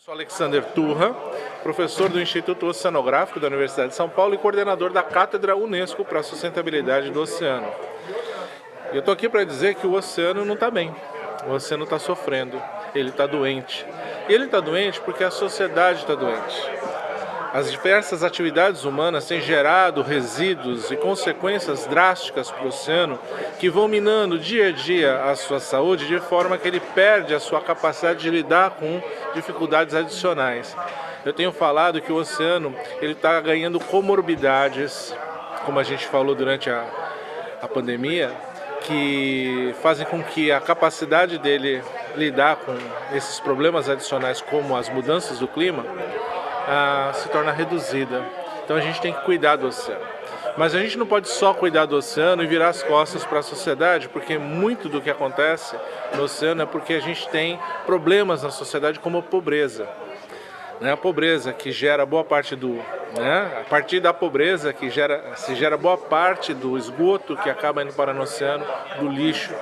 Sou Alexander Turra, professor do Instituto Oceanográfico da Universidade de São Paulo e coordenador da Cátedra Unesco para a Sustentabilidade do Oceano. Eu estou aqui para dizer que o oceano não está bem, o oceano está sofrendo, ele está doente. E ele está doente porque a sociedade está doente. As diversas atividades humanas têm gerado resíduos e consequências drásticas para o oceano que vão minando dia a dia a sua saúde de forma que ele perde a sua capacidade de lidar com dificuldades adicionais. Eu tenho falado que o oceano está ganhando comorbidades, como a gente falou durante a pandemia, que fazem com que a capacidade dele lidar com esses problemas adicionais, como as mudanças do clima, se torna reduzida. Então a gente tem que cuidar do oceano. Mas a gente não pode só cuidar do oceano e virar as costas para a sociedade, porque muito do que acontece no oceano é porque a gente tem problemas na sociedade como a pobreza. A pobreza que gera boa parte a partir da pobreza que se gera boa parte do esgoto que acaba indo para o oceano, do lixo.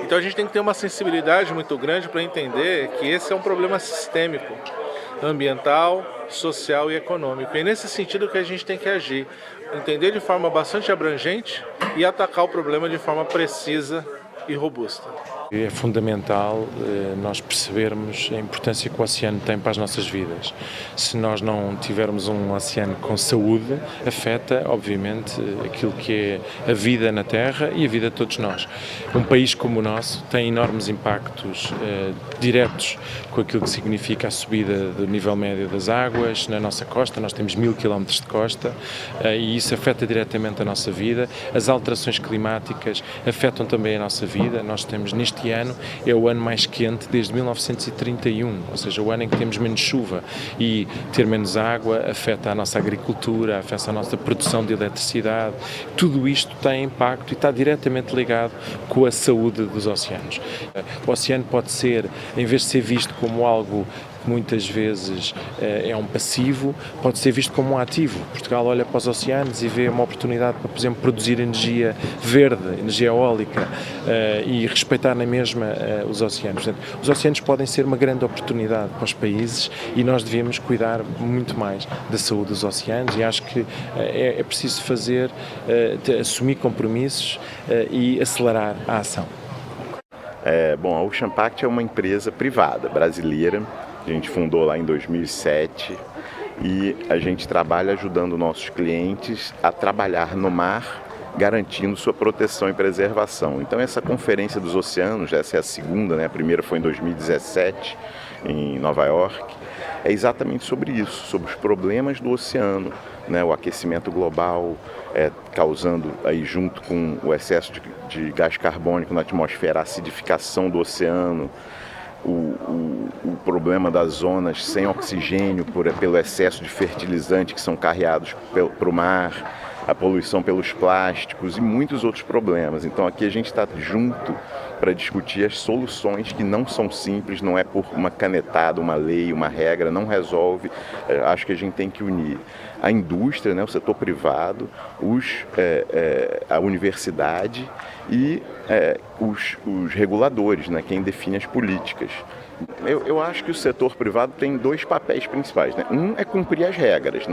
Então a gente tem que ter uma sensibilidade muito grande para entender que esse é um problema sistêmico, ambiental, social e econômico. E é nesse sentido que a gente tem que agir, entender de forma bastante abrangente e atacar o problema de forma precisa e robusta. É fundamental nós percebermos a importância que o oceano tem para as nossas vidas. Se nós não tivermos um oceano com saúde, afeta, obviamente, aquilo que é a vida na Terra e a vida de todos nós. Um país como o nosso tem enormes impactos diretos com aquilo que significa a subida do nível médio das águas na nossa costa. Nós temos 1000 km de costa e isso afeta diretamente a nossa vida. As alterações climáticas afetam também a nossa vida. Nós temos neste ano, é o ano mais quente desde 1931, ou seja, o ano em que temos menos chuva, e ter menos água afeta a nossa agricultura, afeta a nossa produção de eletricidade. Tudo isto tem impacto e está diretamente ligado com a saúde dos oceanos. O oceano pode ser, em vez de ser visto como algo que muitas vezes é um passivo, pode ser visto como um ativo. Portugal olha para os oceanos e vê uma oportunidade para, por exemplo, produzir energia verde, energia eólica e respeitar na mesma os oceanos. Portanto, os oceanos podem ser uma grande oportunidade para os países e nós devemos cuidar muito mais da saúde dos oceanos, e acho que é preciso assumir compromissos e acelerar a ação. A Ocean Pact é uma empresa privada brasileira. A gente fundou lá em 2007 e a gente trabalha ajudando nossos clientes a trabalhar no mar, garantindo sua proteção e preservação. Então essa Conferência dos Oceanos, essa é a segunda, a primeira foi em 2017 em Nova York, é exatamente sobre isso, sobre os problemas do oceano, o aquecimento global causando, aí, junto com o excesso de gás carbônico na atmosfera, a acidificação do oceano, o problema das zonas sem oxigênio pelo excesso de fertilizantes que são carreados para o mar, a poluição pelos plásticos e muitos outros problemas. Então aqui a gente está junto para discutir as soluções que não são simples, não é por uma canetada, uma lei, uma regra, não resolve. Acho que a gente tem que unir a indústria, o setor privado, a universidade e os reguladores, quem define as políticas. Eu acho que o setor privado tem dois papéis principais. Um é cumprir as regras,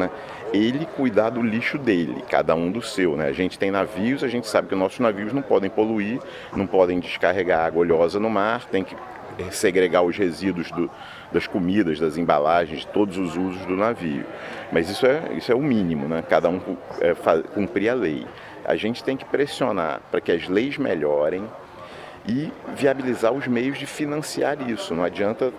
ele cuidar do lixo dele, cada um do seu. A gente tem navios, a gente sabe que nossos navios não podem poluir, não podem descarregar água oleosa no mar, tem que segregar os resíduos das comidas, das embalagens, de todos os usos do navio. Mas isso é o mínimo, cada um cumprir a lei. A gente tem que pressionar para que as leis melhorem e viabilizar os meios de financiar isso. Não adianta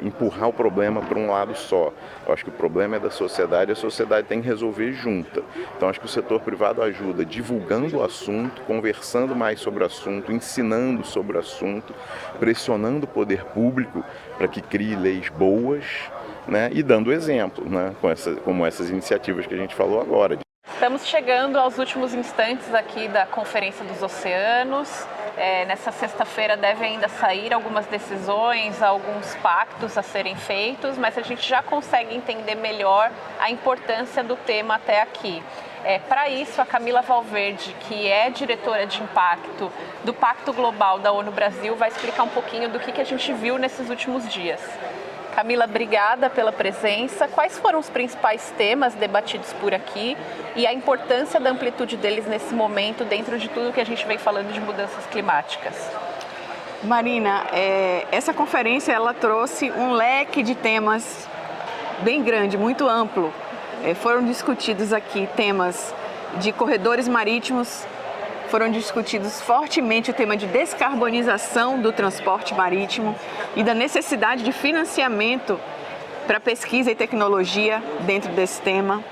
empurrar o problema para um lado só. Eu acho que o problema é da sociedade, a sociedade tem que resolver junta. Então acho que o setor privado ajuda divulgando o assunto, conversando mais sobre o assunto, ensinando sobre o assunto, pressionando o poder público para que crie leis boas, e dando exemplo, como essas iniciativas que a gente falou agora. Estamos chegando aos últimos instantes aqui da Conferência dos Oceanos. Nessa sexta-feira deve ainda sair algumas decisões, alguns pactos a serem feitos, mas a gente já consegue entender melhor a importância do tema até aqui. Para isso, a Camila Valverde, que é diretora de impacto do Pacto Global da ONU Brasil, vai explicar um pouquinho do que a gente viu nesses últimos dias. Camila, obrigada pela presença. Quais foram os principais temas debatidos por aqui e a importância da amplitude deles nesse momento, dentro de tudo que a gente vem falando de mudanças climáticas? Marina, essa conferência ela trouxe um leque de temas bem grande, muito amplo. Foram discutidos aqui temas de corredores marítimos, foram discutidos fortemente o tema de descarbonização do transporte marítimo e da necessidade de financiamento para pesquisa e tecnologia dentro desse tema.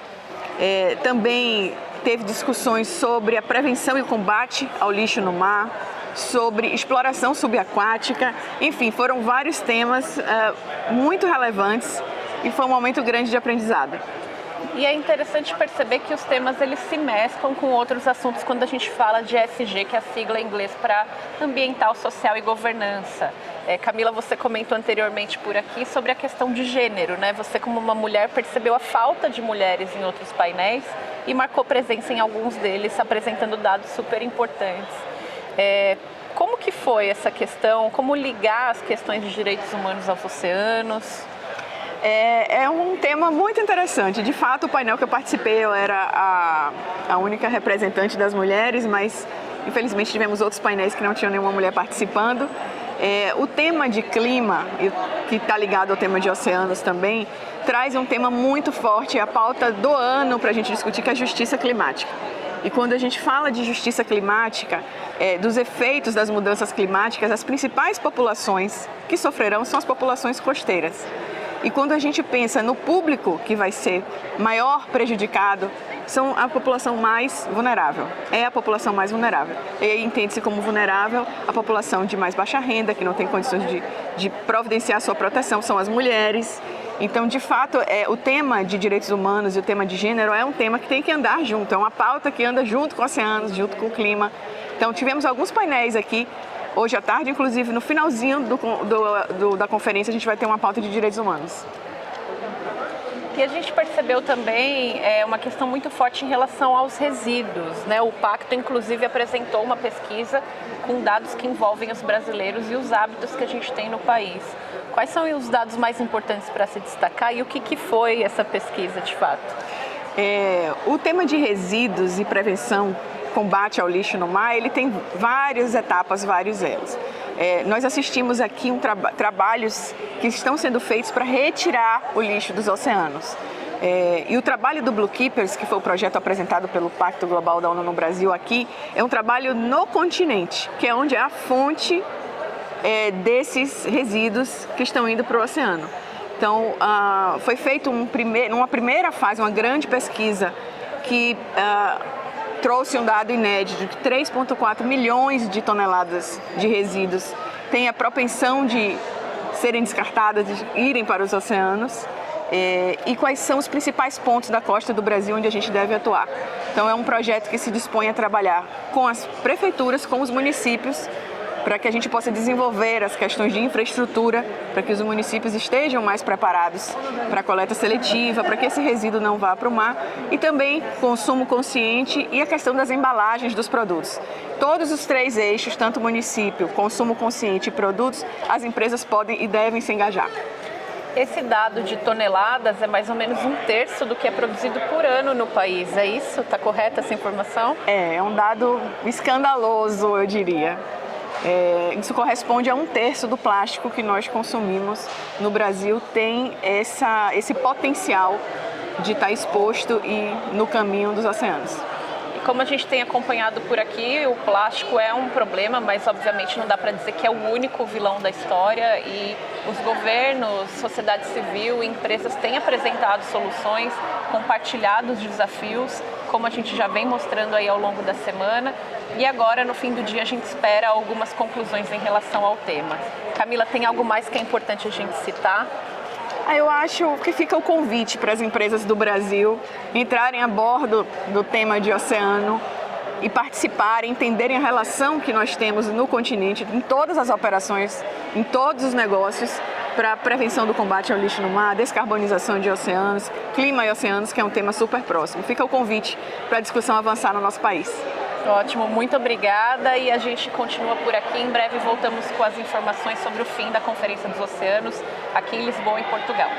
Também teve discussões sobre a prevenção e o combate ao lixo no mar, sobre exploração subaquática, enfim, foram vários temas muito relevantes e foi um momento grande de aprendizado. E é interessante perceber que os temas eles se mesclam com outros assuntos quando a gente fala de ESG, que é a sigla em inglês para ambiental, social e governança. Camila, você comentou anteriormente por aqui sobre a questão de gênero, né? Você, como uma mulher, percebeu a falta de mulheres em outros painéis e marcou presença em alguns deles, apresentando dados super importantes. Como que foi essa questão? Como ligar as questões de direitos humanos aos oceanos? É um tema muito interessante. De fato, o painel que eu participei, eu era a única representante das mulheres, mas infelizmente tivemos outros painéis que não tinham nenhuma mulher participando. O tema de clima, que está ligado ao tema de oceanos também, traz um tema muito forte, a pauta do ano para a gente discutir, que é a justiça climática. E quando a gente fala de justiça climática, dos efeitos das mudanças climáticas, as principais populações que sofrerão são as populações costeiras. E quando a gente pensa no público que vai ser maior prejudicado, são a população mais vulnerável. É a população mais vulnerável. E entende-se como vulnerável a população de mais baixa renda, que não tem condições de providenciar sua proteção, são as mulheres. Então, de fato, o tema de direitos humanos e o tema de gênero é um tema que tem que andar junto. É uma pauta que anda junto com oceanos, junto com o clima. Então, tivemos alguns painéis aqui. Hoje à tarde, inclusive, no finalzinho da conferência, a gente vai ter uma pauta de direitos humanos. E a gente percebeu também uma questão muito forte em relação aos resíduos, né? O Pacto, inclusive, apresentou uma pesquisa com dados que envolvem os brasileiros e os hábitos que a gente tem no país. Quais são os dados mais importantes para se destacar e o que foi essa pesquisa, de fato? O tema de resíduos e prevenção, combate ao lixo no mar, ele tem várias etapas, vários elos. Nós assistimos aqui trabalhos que estão sendo feitos para retirar o lixo dos oceanos. E o trabalho do Blue Keepers, que foi o projeto apresentado pelo Pacto Global da ONU no Brasil aqui, é um trabalho no continente, que é onde é a fonte desses resíduos que estão indo para o oceano. Então, foi feito numa primeira fase, uma grande pesquisa que trouxe um dado inédito de 3,4 milhões de toneladas de resíduos têm a propensão de serem descartadas, de irem para os oceanos. E quais são os principais pontos da costa do Brasil onde a gente deve atuar. Então, é um projeto que se dispõe a trabalhar com as prefeituras, com os municípios, para que a gente possa desenvolver as questões de infraestrutura, para que os municípios estejam mais preparados para a coleta seletiva, para que esse resíduo não vá para o mar, e também consumo consciente e a questão das embalagens dos produtos. Todos os três eixos, tanto município, consumo consciente e produtos, as empresas podem e devem se engajar. Esse dado de toneladas é mais ou menos 1/3 do que é produzido por ano no país, é isso? Está correta essa informação? É um dado escandaloso, eu diria. Isso corresponde a 1/3 do plástico que nós consumimos no Brasil, tem esse potencial de estar exposto e no caminho dos oceanos. E como a gente tem acompanhado por aqui, o plástico é um problema, mas obviamente não dá para dizer que é o único vilão da história, e os governos, sociedade civil e empresas têm apresentado soluções, compartilhado os desafios, como a gente já vem mostrando aí ao longo da semana. E agora, no fim do dia, a gente espera algumas conclusões em relação ao tema. Camila, tem algo mais que é importante a gente citar? Eu acho que fica o convite para as empresas do Brasil entrarem a bordo do tema de oceano e participarem, entenderem a relação que nós temos no continente, em todas as operações, em todos os negócios, para a prevenção do combate ao lixo no mar, descarbonização de oceanos, clima e oceanos, que é um tema super próximo. Fica o convite para a discussão avançar no nosso país. Ótimo, muito obrigada e a gente continua por aqui. Em breve voltamos com as informações sobre o fim da Conferência dos Oceanos aqui em Lisboa, em Portugal.